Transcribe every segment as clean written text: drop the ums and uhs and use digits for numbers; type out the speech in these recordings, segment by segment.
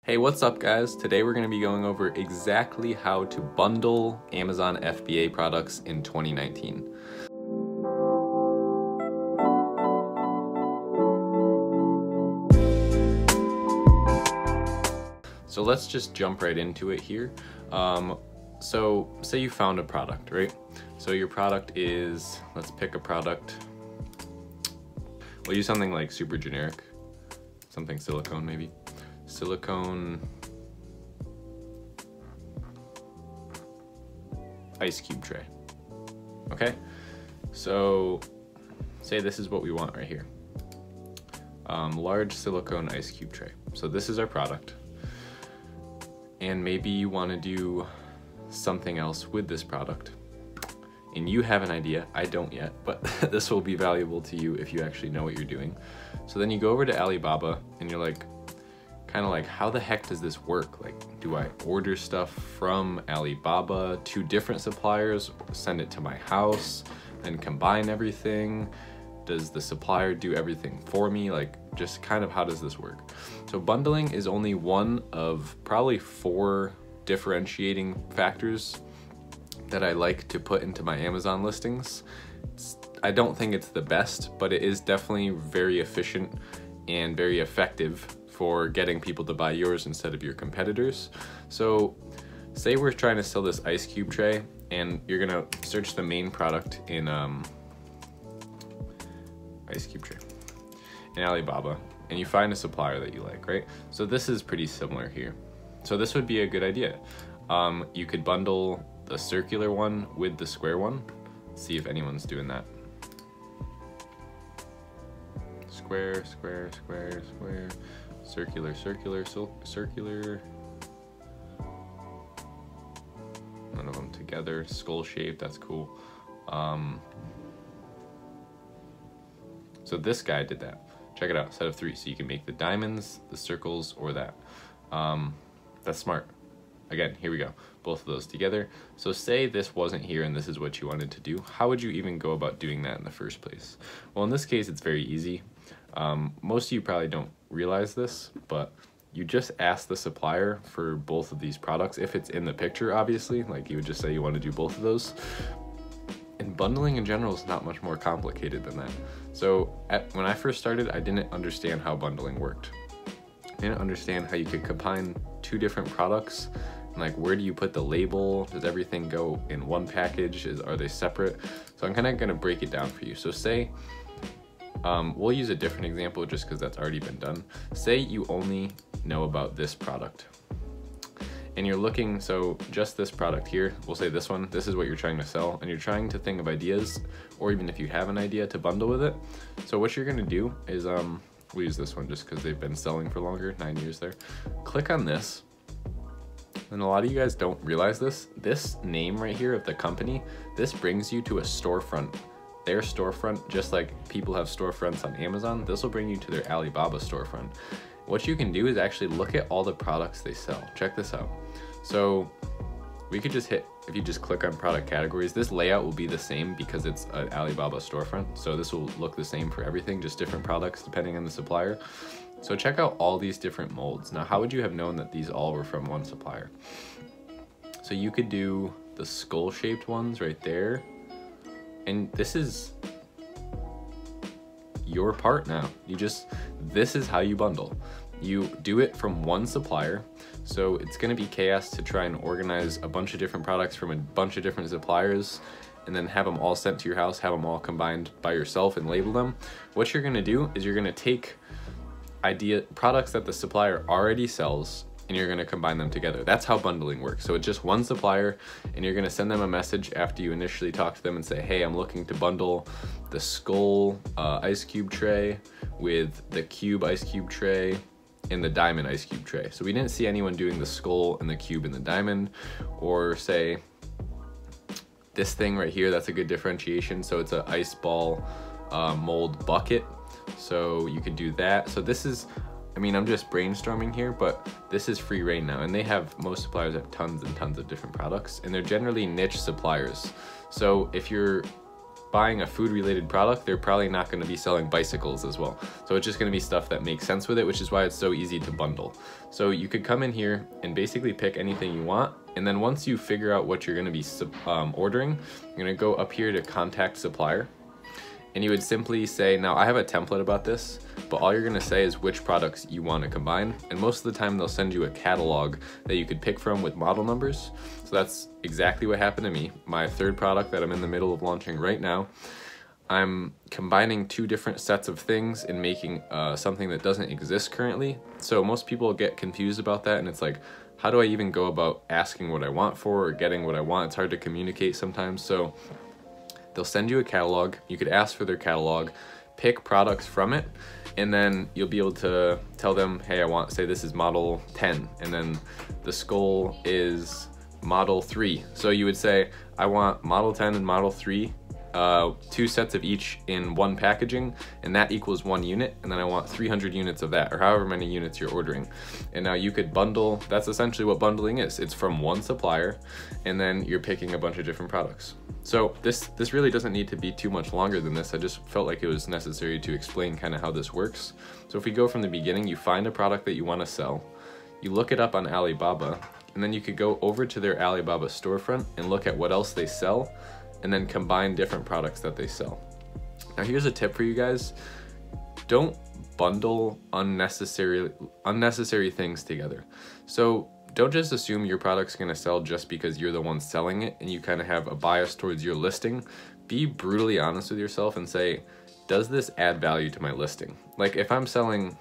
Hey, what's up guys? Today we're going to be going over exactly how to bundle Amazon FBA products in 2019. So let's just jump right into it here. So say you found a product, right? So your product is, let's pick a product. We'll use something like super generic, something silicone maybe. Silicone ice cube tray. Okay, so say this is what we want right here. Large silicone ice cube tray. So this is our product, and maybe you want to do something else with this product and you have an idea. I don't yet, but this will be valuable to you if you actually know what you're doing. So then you go over to Alibaba and you're like, kind of like, how the heck does this work? Like, do I order stuff from Alibaba to different suppliers, send it to my house, then combine everything? Does the supplier do everything for me? Like, just kind of how does this work? So bundling is only one of probably 4 differentiating factors that I like to put into my Amazon listings. I don't think it's the best, but it is definitely very efficient and very effective for getting people to buy yours instead of your competitors. So say we're trying to sell this ice cube tray and you're gonna search the main product in ice cube tray in Alibaba, and you find a supplier that you like, right? So this is pretty similar here. So this would be a good idea. You could bundle the circular one with the square one. See if anyone's doing that. Square, square, square, square. Circular, circular, circular. None of them together. Skull shape, that's cool. So this guy did that. Check it out, set of 3. So you can make the diamonds, the circles, or that. That's smart. Again, here we go. Both of those together. So say this wasn't here and this is what you wanted to do. How would you even go about doing that in the first place? Well, in this case, it's very easy. Most of you probably don't realize this, but you just ask the supplier for both of these products. If it's in the picture, obviously, like you would just say you want to do both of those. And bundling in general is not much more complicated than that. So when I first started, I didn't understand how bundling worked. I didn't understand how you could combine 2 different products. And like, where do you put the label? Does everything go in one package? Are they separate? So I'm kind of going to break it down for you. So say, we'll use a different example just because that's already been done. Say you only know about this product and you're looking, so just this product here, we'll say this one, this is what you're trying to sell, and you're trying to think of ideas, or even if you have an idea, to bundle with it. So what you're going to do is, we'll use this one just because they've been selling for longer, 9 years there. Click on this. And a lot of you guys don't realize this. This name right here of the company, this brings you to a storefront. Their storefront, just like people have storefronts on Amazon, this will bring you to their Alibaba storefront. What you can do is actually look at all the products they sell. Check this out. So we could just hit, if you just click on product categories, this layout will be the same because it's an Alibaba storefront. So this will look the same for everything, just different products depending on the supplier. So check out all these different molds. Now, how would you have known that these all were from one supplier? So you could do the skull shaped ones right there. And this is your part now. This is how you bundle. You do it from one supplier. So it's gonna be chaos to try and organize a bunch of different products from a bunch of different suppliers and then have them all sent to your house, have them all combined by yourself and label them. What you're gonna do is you're gonna take products that the supplier already sells and you're gonna combine them together. That's how bundling works. So it's just one supplier and you're gonna send them a message after you initially talk to them and say, hey, I'm looking to bundle the skull ice cube tray with the cube ice cube tray and the diamond ice cube tray. So we didn't see anyone doing the skull and the cube and the diamond, or say this thing right here, that's a good differentiation. So it's an ice ball mold bucket. So you could do that. So this is, I mean, I'm just brainstorming here, but this is free reign now. And most suppliers have tons and tons of different products, and they're generally niche suppliers. So if you're buying a food related product, they're probably not going to be selling bicycles as well. So it's just going to be stuff that makes sense with it, which is why it's so easy to bundle. So you could come in here and basically pick anything you want. And then once you figure out what you're going to be ordering, you're going to go up here to contact supplier. And you would simply say, now I have a template about this, but all you're gonna say is which products you want to combine. And most of the time they'll send you a catalog that you could pick from with model numbers. So that's exactly what happened to me. My third product that I'm in the middle of launching right now, I'm combining two different sets of things and making something that doesn't exist currently. So most people get confused about that, and it's like, how do I even go about asking what I want for or getting what I want? It's hard to communicate sometimes. So they'll send you a catalog. You could ask for their catalog, pick products from it, and then you'll be able to tell them, hey, I want, say this is model 10, and then the skull is model 3. So you would say, I want model 10 and model 3, 2 sets of each in one packaging, and that equals 1 unit, and then I want 300 units of that, or however many units you're ordering. And now you could bundle, that's essentially what bundling is. It's from one supplier, and then you're picking a bunch of different products. So this really doesn't need to be too much longer than this. I just felt like it was necessary to explain kind of how this works. So if we go from the beginning, you find a product that you want to sell, you look it up on Alibaba, and then you could go over to their Alibaba storefront and look at what else they sell, and then combine different products that they sell. Now here's a tip for you guys. Don't bundle unnecessary things together. So don't just assume your product's gonna sell just because you're the one selling it and you kind of have a bias towards your listing. Be brutally honest with yourself and say, does this add value to my listing? Like if I'm selling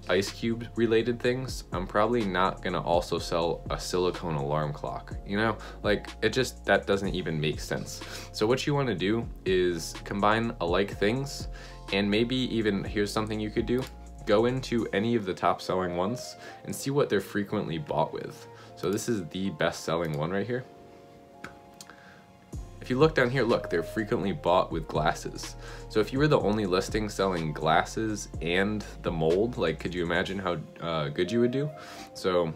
ice cube related things, I'm probably not gonna also sell a silicone alarm clock, you know? Like that doesn't even make sense. So what you wanna do is combine alike things, and maybe even, here's something you could do, go into any of the top selling ones and see what they're frequently bought with. So this is the best selling one right here. If you look down here, look, they're frequently bought with glasses. So if you were the only listing selling glasses and the mold, like could you imagine how good you would do? So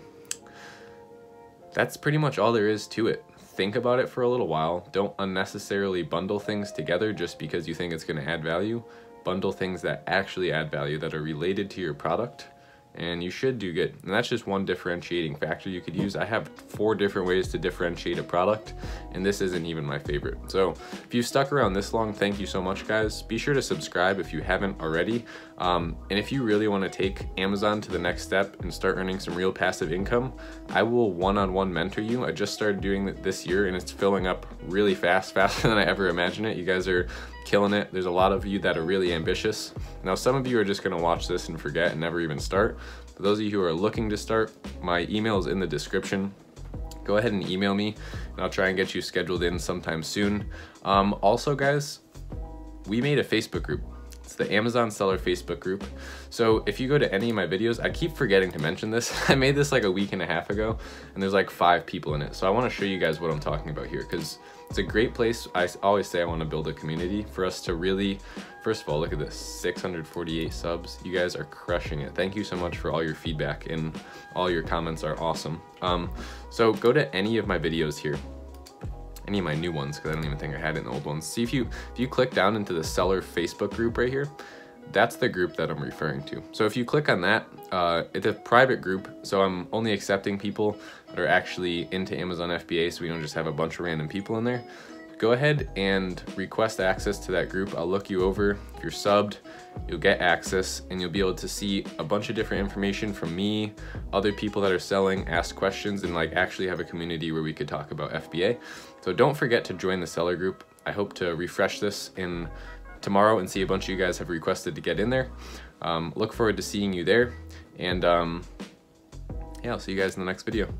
that's pretty much all there is to it. Think about it for a little while. Don't unnecessarily bundle things together just because you think it's gonna add value. Bundle things that actually add value, that are related to your product, and you should do good. And that's just one differentiating factor you could use. I have 4 different ways to differentiate a product, and this isn't even my favorite. So if you stuck around this long, thank you so much, guys. Be sure to subscribe if you haven't already. And if you really want to take Amazon to the next step and start earning some real passive income, I will one-on-one mentor you. I just started doing it this year, and it's filling up really fast, faster than I ever imagined it. You guys are killing it. There's a lot of you that are really ambitious. Now, some of you are just gonna watch this and forget and never even start. For those of you who are looking to start, my email is in the description. Go ahead and email me, and I'll try and get you scheduled in sometime soon. Also, guys, we made a Facebook group. It's the Amazon Seller Facebook group. So if you go to any of my videos, I keep forgetting to mention this. I made this like a week and a half ago, and there's like 5 people in it. So I want to show you guys what I'm talking about here, because it's a great place. I always say I want to build a community for us to really, first of all, look at this, 648 subs. You guys are crushing it. Thank you so much for all your feedback, and all your comments are awesome. So go to any of my videos here, any of my new ones, because I don't even think I had it in the old ones. See, if you click down into the seller Facebook group right here, that's the group that I'm referring to. So if you click on that, it's a private group, so I'm only accepting people that are actually into Amazon FBA, so we don't just have a bunch of random people in there. Go ahead and request access to that group. I'll look you over. If you're subbed, you'll get access, and you'll be able to see a bunch of different information from me, other people that are selling, ask questions, and like actually have a community where we could talk about FBA. So don't forget to join the seller group. I hope to refresh this in tomorrow and see a bunch of you guys have requested to get in there. Look forward to seeing you there, and yeah, I'll see you guys in the next video.